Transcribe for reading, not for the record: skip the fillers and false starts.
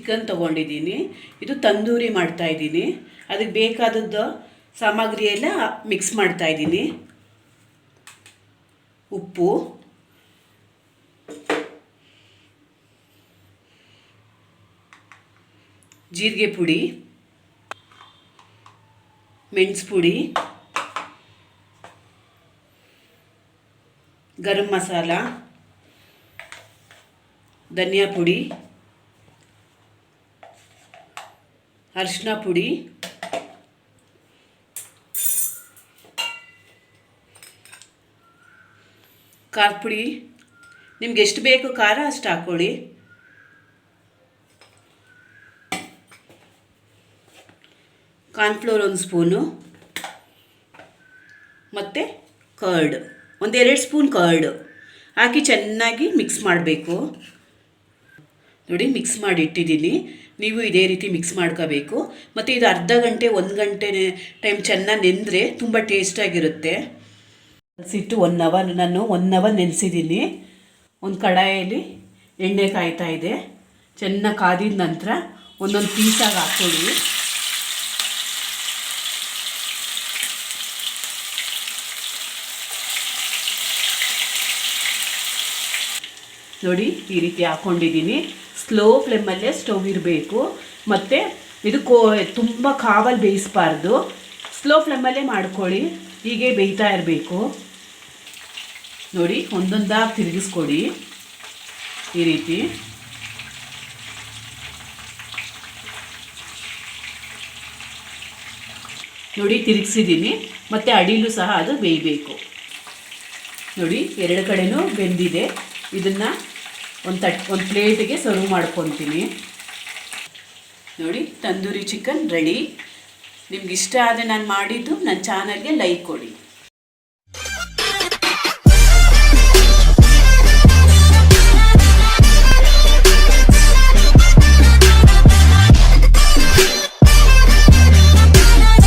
Chicken ತೊಗೊಂಡಿದ್ದೀನಿ. ಇದು ತಂದೂರಿ ಮಾಡ್ತಾಯಿದ್ದೀನಿ. ಅದಕ್ಕೆ ಬೇಕಾದದ್ದು ಸಾಮಗ್ರಿ ಎಲ್ಲ ಮಿಕ್ಸ್ ಮಾಡ್ತಾಯಿದ್ದೀನಿ. ಉಪ್ಪು, ಜೀರಿಗೆ ಪುಡಿ, ಮೆಣಸು ಪುಡಿ, ಗರಂ ಮಸಾಲ, ಧನಿಯಾ ಪುಡಿ, ಅರಿಶಿನ ಪುಡಿ, ಖಾರದ ಪುಡಿ. ನಿಮ್ಗೆ ಎಷ್ಟು ಬೇಕು ಖಾರ ಅಷ್ಟು ಹಾಕ್ಕೊಳ್ಳಿ. ಕಾರ್ನ್ಫ್ಲೋರ್ 1 ಸ್ಪೂನು ಮತ್ತು ಕರ್ಡ್ 1-2 ಸ್ಪೂನ್ ಕರ್ಡ್ ಹಾಕಿ ಚೆನ್ನಾಗಿ ಮಿಕ್ಸ್ ಮಾಡಬೇಕು. ನೋಡಿ, ಮಿಕ್ಸ್ ಮಾಡಿ ಇಟ್ಟಿದ್ದೀನಿ. ನೀವು ಇದೇ ರೀತಿ ಮಿಕ್ಸ್ ಮಾಡ್ಕೋಬೇಕು. ಮತ್ತು ಇದು ಅರ್ಧ ಗಂಟೆ 1 ಗಂಟೆ ಟೈಮ್ ಚೆನ್ನಾಗಿ ನೆಂದರೆ ತುಂಬ ಟೇಸ್ಟಾಗಿರುತ್ತೆ. ನೆನೆಸಿಟ್ಟು 1 ಅವರ್ ನಾನು 1 ಅವರ್ ನೆನೆಸಿದ್ದೀನಿ. ಒಂದು ಕಡಾಯಲ್ಲಿ ಎಣ್ಣೆ ಕಾಯ್ತಾ ಇದೆ. ಚೆನ್ನಾಗಿ ಕಾದಿದ ನಂತರ ಒಂದೊಂದು ಪೀಸಾಗಿ ಹಾಕ್ಕೊಳ್ಳಿ. ನೋಡಿ, ಈ ರೀತಿ ಹಾಕ್ಕೊಂಡಿದ್ದೀನಿ. ಸ್ಲೋ ಫ್ಲೇಮಲ್ಲೇ ಸ್ಟವ್ ಇರಬೇಕು. ಮತ್ತು ಇದು ತುಂಬ ಕಾವಲ್ಲಿ ಬೇಯಿಸಬಾರ್ದು. ಸ್ಲೋ ಫ್ಲೇಮಲ್ಲೇ ಮಾಡ್ಕೊಳ್ಳಿ. ಹೀಗೆ ಬೇಯ್ತಾ ಇರಬೇಕು. ನೋಡಿ, ಒಂದೊಂದಾಗಿ ತಿರುಗಿಸ್ಕೊಡಿ ಈ ರೀತಿ. ನೋಡಿ, ತಿರುಗಿಸಿದ್ದೀನಿ. ಮತ್ತು ಅಡಿಲೂ ಸಹ ಅದು ಬೇಯಬೇಕು. ನೋಡಿ, 2 ಕಡೆನೂ ಬೆಂದಿದೆ. ಇದನ್ನು ಒಂದು ಪ್ಲೇಟಿಗೆ ಸರ್ವ್ ಮಾಡ್ಕೊತೀನಿ. ನೋಡಿ, ತಂದೂರಿ ಚಿಕನ್ ರೆಡಿ. ನಿಮ್ಗೆ ಇಷ್ಟ ಆದರೆ ನಾನು ಮಾಡಿದ್ದು ನನ್ನ ಚಾನಲ್ಗೆ ಲೈಕ್ ಕೊಡಿ.